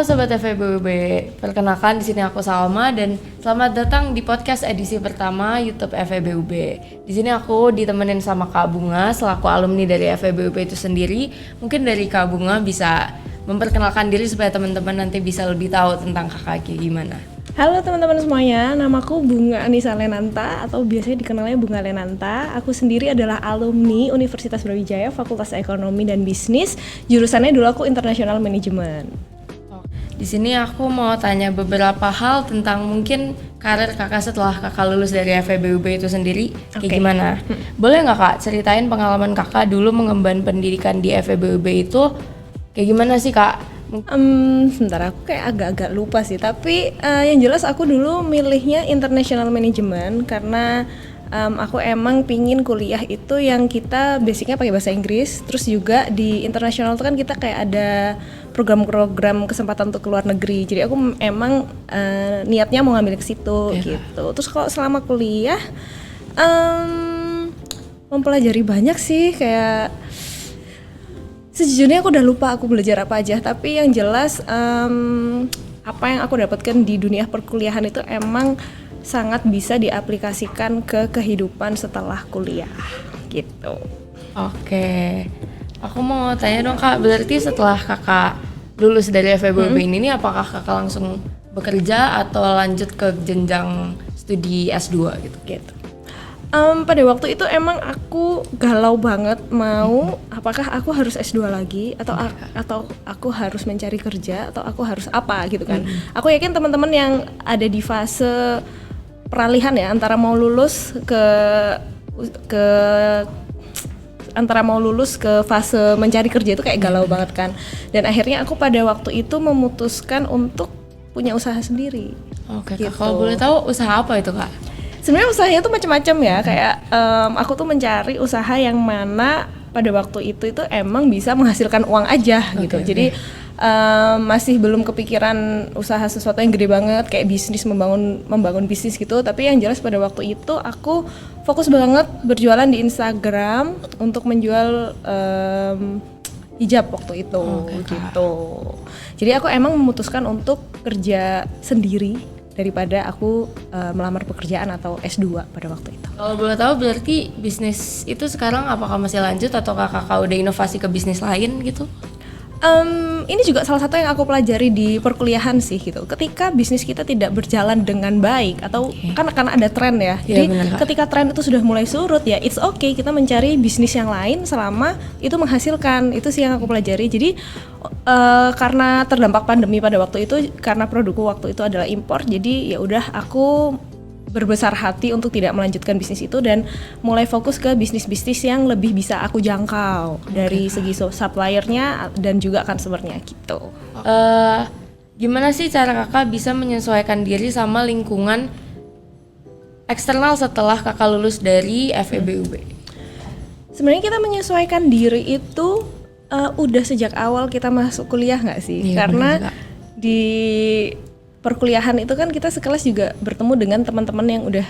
Sobat FEBUB, perkenalkan di sini aku Salma dan selamat datang di podcast edisi pertama YouTube FEBUB. Di sini aku ditemenin sama Kak Bunga selaku alumni dari FEBUB itu sendiri. Mungkin dari Kak Bunga bisa memperkenalkan diri supaya teman-teman nanti bisa lebih tahu tentang kakak gimana. Halo teman-teman semuanya, namaku Bunga Anissa Lenanta atau biasanya dikenalnya Bunga Lenanta. Aku sendiri adalah alumni Universitas Brawijaya, Fakultas Ekonomi dan Bisnis. Jurusannya dulu aku International Management. Di sini aku mau tanya beberapa hal tentang mungkin karir kakak setelah kakak lulus dari FEBUB itu sendiri, kayak gimana? Boleh nggak kak ceritain pengalaman kakak dulu mengemban pendidikan di FEBUB itu kayak gimana sih kak? Sebentar, aku kayak agak-agak lupa sih, tapi yang jelas aku dulu milihnya International Management karena aku emang pingin kuliah itu yang kita basicnya pakai bahasa Inggris. Terus juga di internasional itu kan kita kayak ada program-program kesempatan untuk keluar negeri. Jadi aku emang niatnya mau ngambil ke situ gitu. Terus kalau selama kuliah mempelajari banyak sih, kayak sejujurnya aku udah lupa aku belajar apa aja, tapi yang jelas apa yang aku dapatkan di dunia perkuliahan itu emang sangat bisa diaplikasikan ke kehidupan setelah kuliah gitu. Oke, aku mau tanya dong kak, berarti setelah kakak lulus dari FEBUB ini apakah kakak langsung bekerja atau lanjut ke jenjang studi S2 gitu? Pada waktu itu emang aku galau banget mau apakah aku harus S2 lagi atau aku harus mencari kerja atau aku harus apa gitu kan. Aku yakin teman-teman yang ada di fase peralihan ya antara mau lulus ke fase mencari kerja itu kayak galau banget kan. Dan akhirnya aku pada waktu itu memutuskan untuk punya usaha sendiri. Oke, gitu. Kalau boleh tahu usaha apa itu kak? Sebenarnya usahanya tuh macam-macam ya, kayak aku tuh mencari usaha yang mana pada waktu itu emang bisa menghasilkan uang aja gitu. Jadi masih belum kepikiran usaha sesuatu yang gede banget kayak bisnis, membangun bisnis gitu. Tapi yang jelas pada waktu itu aku fokus banget berjualan di Instagram untuk menjual hijab waktu itu gitu. Jadi aku emang memutuskan untuk kerja sendiri daripada aku melamar pekerjaan atau S2 pada waktu itu. Kalau boleh tahu berarti bisnis itu sekarang apakah masih lanjut atau kakak udah inovasi ke bisnis lain gitu? Ini juga salah satu yang aku pelajari di perkuliahan sih gitu. Ketika bisnis kita tidak berjalan dengan baik atau kan akan ada tren ya. Jadi ketika tren itu sudah mulai surut ya it's okay kita mencari bisnis yang lain selama itu menghasilkan. Itu sih yang aku pelajari. Jadi karena terdampak pandemi pada waktu itu, karena produkku waktu itu adalah impor, jadi ya udah aku berbesar hati untuk tidak melanjutkan bisnis itu dan mulai fokus ke bisnis-bisnis yang lebih bisa aku jangkau dari segi suppliernya dan juga customernya gitu. Gimana sih cara kakak bisa menyesuaikan diri sama lingkungan eksternal setelah kakak lulus dari FEBUB? Sebenarnya kita menyesuaikan diri itu udah sejak awal kita masuk kuliah nggak sih? Karena di perkuliahan itu kan kita sekelas juga bertemu dengan teman-teman yang udah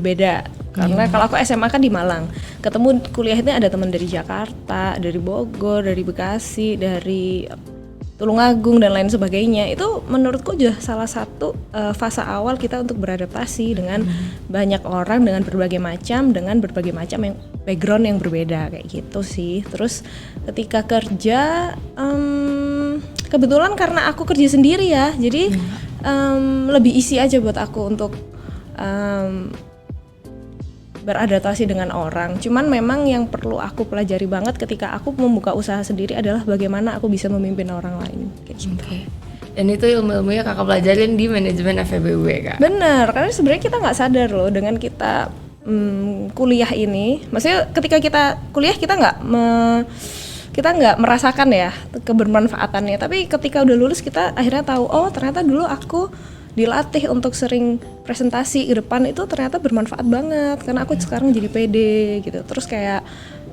beda. Karena kalau aku SMA kan di Malang, ketemu kuliah itu ada teman dari Jakarta, dari Bogor, dari Bekasi, dari Tulungagung dan lain sebagainya. Itu menurutku juga salah satu fase awal kita untuk beradaptasi dengan banyak orang dengan berbagai macam yang background yang berbeda kayak gitu sih. Terus ketika kerja kebetulan karena aku kerja sendiri ya, jadi lebih easy aja buat aku untuk beradaptasi dengan orang. Cuman memang yang perlu aku pelajari banget ketika aku membuka usaha sendiri adalah bagaimana aku bisa memimpin orang lain kayak gitu. Dan itu ilmu-ilmunya kakak pelajarin di manajemen FEBUB kak? Bener, karena sebenarnya kita nggak sadar loh dengan kita kuliah ini. Maksudnya ketika kita kuliah kita nggak merasakan ya kebermanfaatannya, tapi ketika udah lulus kita akhirnya tahu, oh ternyata dulu aku dilatih untuk sering presentasi ke depan itu ternyata bermanfaat banget karena aku sekarang jadi pede gitu. Terus kayak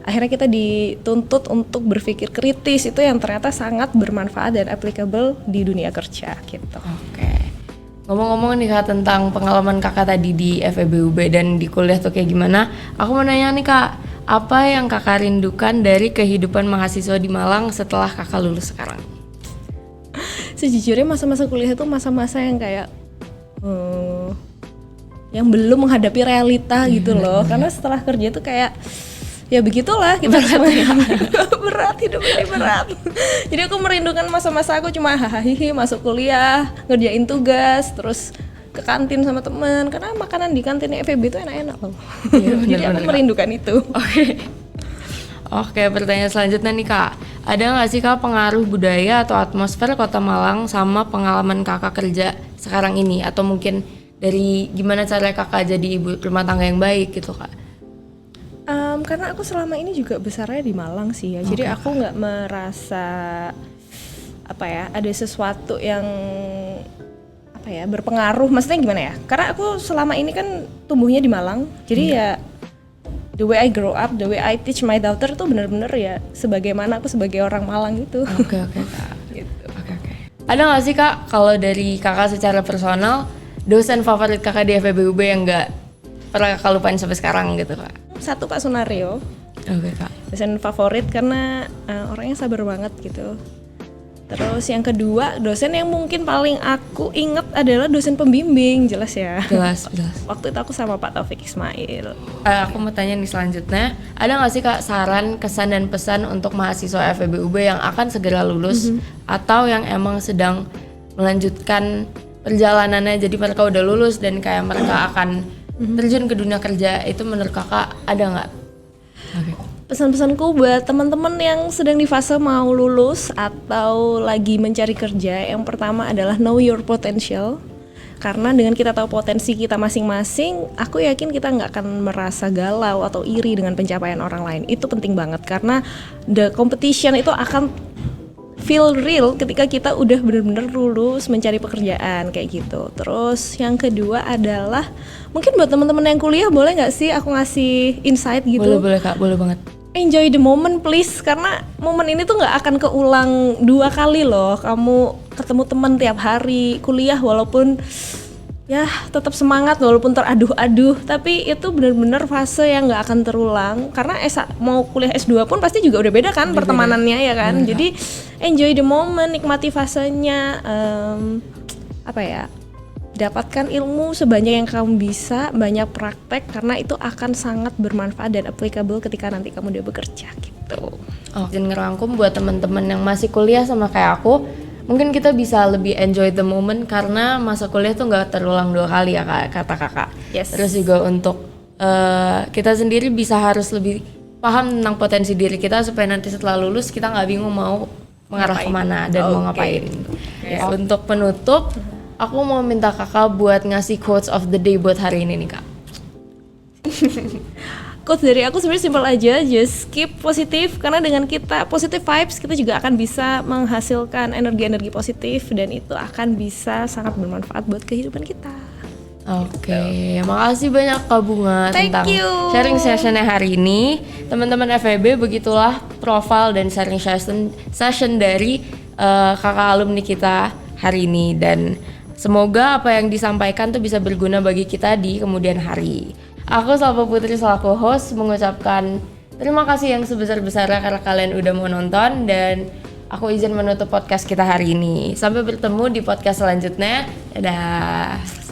akhirnya kita dituntut untuk berpikir kritis, itu yang ternyata sangat bermanfaat dan applicable di dunia kerja gitu. Oke. Ngomong-ngomong nih kak tentang pengalaman kakak tadi di FEBUB dan di kuliah tuh kayak gimana, aku mau nanya nih kak, apa yang kakak rindukan dari kehidupan mahasiswa di Malang setelah kakak lulus sekarang? sejujurnya masa-masa kuliah itu masa-masa yang kayak yang belum menghadapi realita gitu loh. Karena setelah kerja itu kayak ya begitulah kita berat, hidup ini berat. Jadi aku merindukan masa-masa aku cuma hahaha masuk kuliah, ngerjain tugas, terus ke kantin sama teman, karena makanan di kantin FEB itu enak-enak loh. Jadi aku merindukan itu. Oke, pertanyaan selanjutnya nih Kak, ada nggak sih Kak pengaruh budaya atau atmosfer Kota Malang sama pengalaman Kakak kerja sekarang ini, atau mungkin dari gimana cara Kakak jadi ibu rumah tangga yang baik gitu Kak? Karena aku selama ini juga besarnya di Malang sih ya, jadi aku nggak merasa ada sesuatu yang berpengaruh. Maksudnya gimana ya? Karena aku selama ini kan tumbuhnya di Malang, jadi ya the way I grow up, the way I teach my daughter tuh bener-bener ya sebagaimana aku sebagai orang Malang gitu. Oke Kak. Gitu. Oke. Ada nggak sih Kak kalau dari Kakak secara personal dosen favorit Kakak di FEBUB yang nggak pernah Kakak lupain sampai sekarang gitu Kak? Satu Pak Sunario. Oke Kak. Dosen favorit karena orangnya sabar banget gitu. Terus yang kedua, dosen yang mungkin paling aku inget adalah dosen pembimbing, jelas ya. Jelas. Waktu itu aku sama Pak Taufik Ismail. Aku mau tanya nih selanjutnya, ada nggak sih Kak saran, kesan dan pesan untuk mahasiswa FEBUB yang akan segera lulus atau yang emang sedang melanjutkan perjalanannya, jadi mereka udah lulus dan kayak mereka akan terjun ke dunia kerja, itu menurut Kakak ada nggak? Pesan-pesanku buat teman-teman yang sedang di fase mau lulus atau lagi mencari kerja, yang pertama adalah know your potential. Karena dengan kita tahu potensi kita masing-masing, aku yakin kita nggak akan merasa galau atau iri dengan pencapaian orang lain. Itu penting banget karena the competition itu akan feel real ketika kita udah benar-benar lulus mencari pekerjaan kayak gitu. Terus yang kedua adalah mungkin buat teman-teman yang kuliah, boleh nggak sih aku ngasih insight gitu? Boleh Kak, boleh banget. Enjoy the moment please, karena momen ini tuh nggak akan keulang 2 kali loh. Kamu ketemu teman tiap hari, kuliah walaupun ya tetap semangat walaupun teraduh-aduh, tapi itu benar-benar fase yang nggak akan terulang. Karena mau kuliah S2 pun pasti juga udah beda kan pertemanannya ya kan. Jadi enjoy the moment, nikmati fasenya, dapatkan ilmu sebanyak yang kamu bisa, banyak praktek karena itu akan sangat bermanfaat dan applicable ketika nanti kamu udah bekerja gitu. Dan ngerangkum buat teman-teman yang masih kuliah sama kayak aku, mungkin kita bisa lebih enjoy the moment karena masa kuliah tuh nggak terulang 2 kali ya Kak, kata Kakak. Yes. Terus juga untuk kita sendiri bisa harus lebih paham tentang potensi diri kita supaya nanti setelah lulus kita nggak bingung mau mengarah kemana dan mau ngapain. Untuk penutup, aku mau minta Kakak buat ngasih quotes of the day buat hari ini nih Kak. Quotes dari aku sebenarnya simpel aja, just keep positif, karena dengan kita positive vibes kita juga akan bisa menghasilkan energi-energi positif dan itu akan bisa sangat bermanfaat buat kehidupan kita. Oke, makasih banyak Kak Bunga tentang sharing sessionnya hari ini. Teman-teman FEB, begitulah profile dan sharing session dari kakak alumni kita hari ini, dan semoga apa yang disampaikan tuh bisa berguna bagi kita di kemudian hari. Aku Salva Putri selaku host mengucapkan terima kasih yang sebesar-besarnya karena kalian udah mau nonton, dan aku izin menutup podcast kita hari ini. Sampai bertemu di podcast selanjutnya. Dadah.